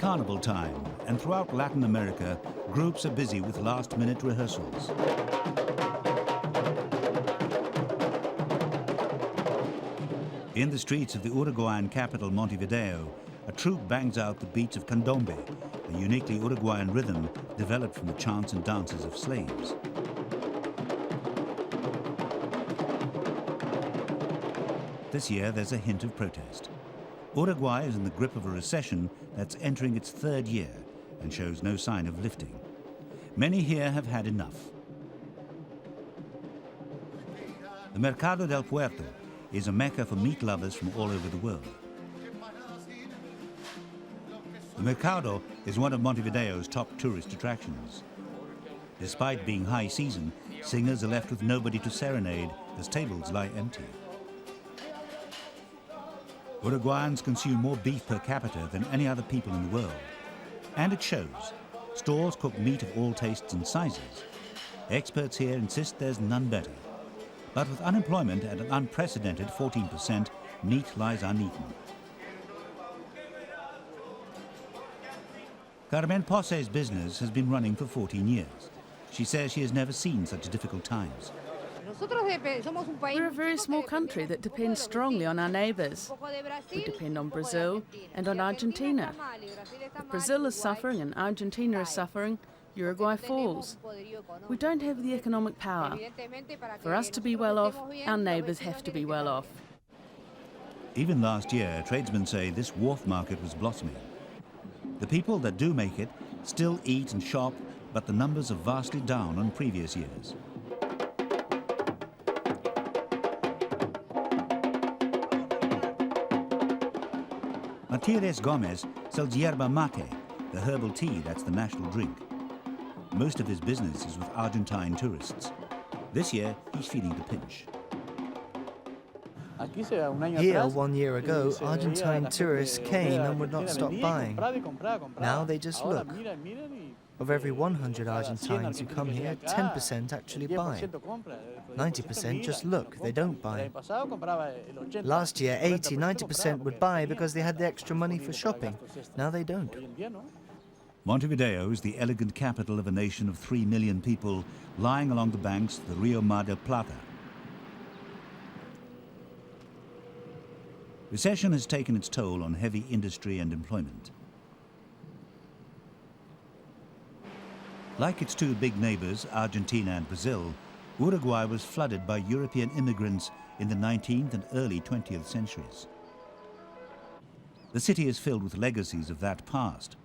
carnival time, and throughout Latin America, groups are busy with last-minute rehearsals. In the streets of the Uruguayan capital, Montevideo, a troupe bangs out the beats of candombe, a uniquely Uruguayan rhythm developed from the chants and dances of slaves. This year, there's a hint of protest. Uruguay is in the grip of a recession that's entering its third year and shows no sign of lifting. Many here have had enough. The Mercado del Puerto is a mecca for meat lovers from all over the world. The Mercado is one of Montevideo's top tourist attractions. Despite being high season, singers are left with nobody to serenade as tables lie empty. Uruguayans consume more beef per capita than any other people in the world. And it shows. Stalls cook meat of all tastes and sizes. Experts here insist there's none better. But with unemployment at an unprecedented 14%, meat lies uneaten. Carmen Pose's business has been running for 14 years. She says she has never seen such difficult times. We're a very small country that depends strongly on our neighbours. We depend on Brazil and on Argentina. If Brazil is suffering and Argentina is suffering, Uruguay falls. We don't have the economic power. For us to be well off, our neighbours have to be well off. Even last year, tradesmen say this wharf market was blossoming. The people that do make it still eat and shop, but the numbers are vastly down on previous years. Martínez Gomez sells yerba mate, the herbal tea that's the national drink. Most of his business is with Argentine tourists. This year, he's feeling the pinch. Here, 1 year ago, Argentine tourists came and would not stop buying. Now they just look. Of every 100 Argentines who come here, 10% actually buy. 90% just look, they don't buy. Last year, 80–90% would buy because they had the extra money for shopping. Now they don't. Montevideo is the elegant capital of a nation of 3 million people lying along the banks of the Rio Mar del Plata. Recession has taken its toll on heavy industry and employment. Like its two big neighbors, Argentina and Brazil, Uruguay was flooded by European immigrants in the 19th and early 20th centuries. The city is filled with legacies of that past.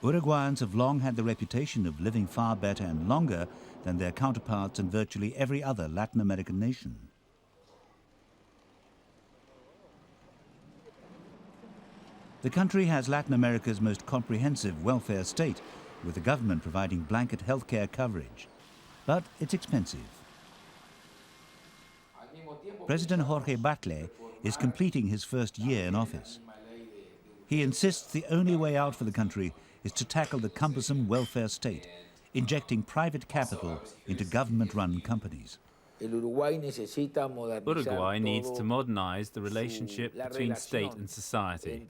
Uruguayans have long had the reputation of living far better and longer than their counterparts in virtually every other Latin American nation. The country has Latin America's most comprehensive welfare state, with the government providing blanket healthcare coverage. But it's expensive. President Jorge Batlle is completing his first year in office. He insists the only way out for the country is to tackle the cumbersome welfare state, injecting private capital into government-run companies. Uruguay needs to modernize the relationship between state and society.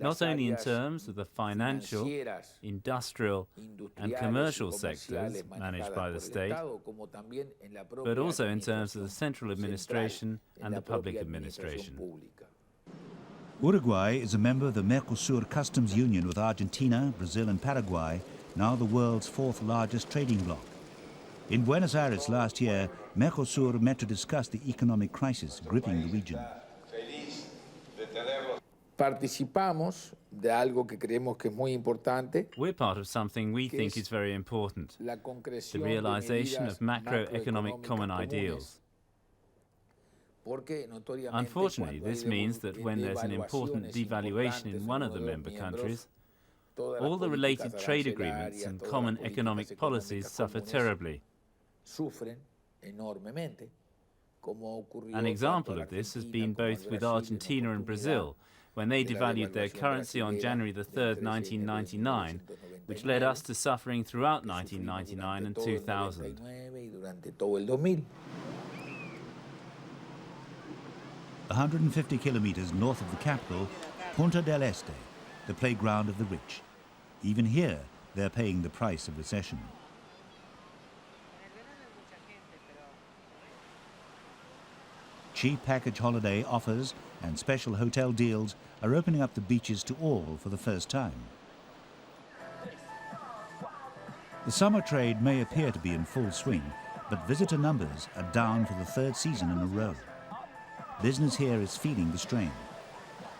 Not only in terms of the financial, industrial and commercial sectors managed by the state, but also in terms of the central administration and the public administration. Uruguay is a member of the Mercosur customs union with Argentina, Brazil and Paraguay, now the world's fourth largest trading bloc. In Buenos Aires last year, Mercosur met to discuss the economic crisis gripping the region. We're part of something we think is very important, the realization of macroeconomic common ideals. Unfortunately, this means that when there's an important devaluation in one of the member countries, all the related trade agreements and common economic policies suffer terribly. An example of this has been both with Argentina and Brazil, when they devalued their currency on January the 3rd, 1999, which led us to suffering throughout 1999 and 2000. 150 kilometers north of the capital, Punta del Este, the playground of the rich. Even here, they're paying the price of recession. Cheap package holiday offers and special hotel deals are opening up the beaches to all for the first time. The summer trade may appear to be in full swing, but visitor numbers are down for the third season in a row. Business here is feeling the strain.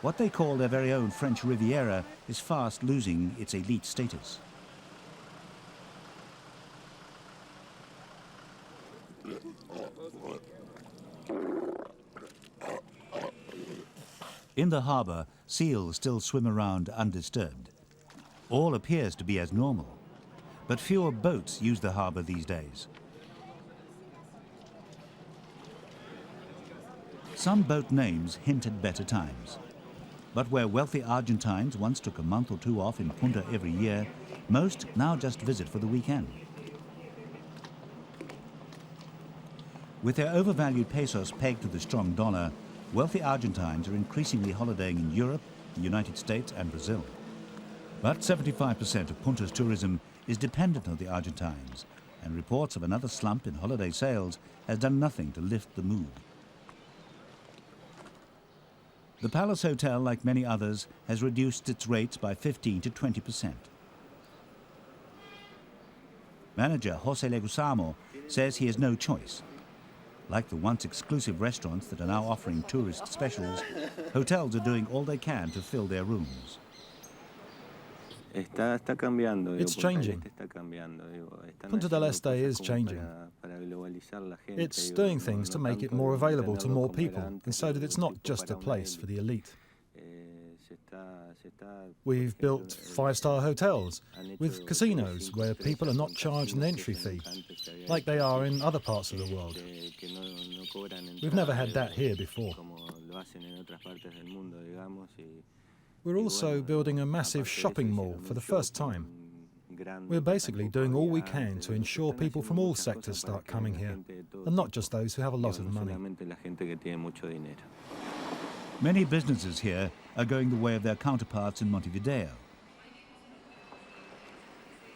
What they call their very own French Riviera is fast losing its elite status. In the harbour, seals still swim around undisturbed. All appears to be as normal, but fewer boats use the harbour these days. Some boat names hint at better times. But where wealthy Argentines once took a month or two off in Punta every year, most now just visit for the weekend. With their overvalued pesos pegged to the strong dollar, wealthy Argentines are increasingly holidaying in Europe, the United States and Brazil. But 75% of Punta's tourism is dependent on the Argentines, and reports of another slump in holiday sales has done nothing to lift the mood. The Palace Hotel, like many others, has reduced its rates by 15 to 20%. Manager Jose Leguizamo says he has no choice. Like the once exclusive restaurants that are now offering tourist specials, hotels are doing all they can to fill their rooms. It's changing. Punta del Este is changing. It's doing things to make it more available to more people, and so that it's not just a place for the elite. We've built five-star hotels with casinos where people are not charged an entry fee, like they are in other parts of the world. We've never had that here before. We're also building a massive shopping mall for the first time. We're basically doing all we can to ensure people from all sectors start coming here, and not just those who have a lot of money. Many businesses here are going the way of their counterparts in Montevideo.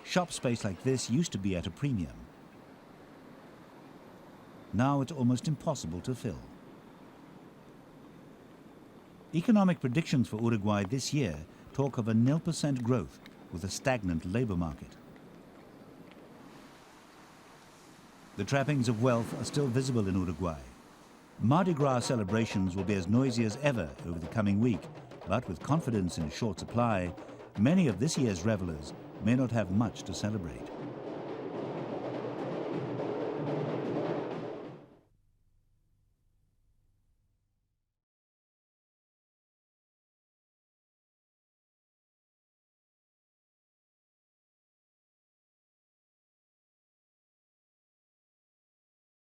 Shop space like this used to be at a premium. Now it's almost impossible to fill. Economic predictions for Uruguay this year talk of a 0% growth with a stagnant labour market. The trappings of wealth are still visible in Uruguay. Mardi Gras celebrations will be as noisy as ever over the coming week, but with confidence in short supply, many of this year's revellers may not have much to celebrate.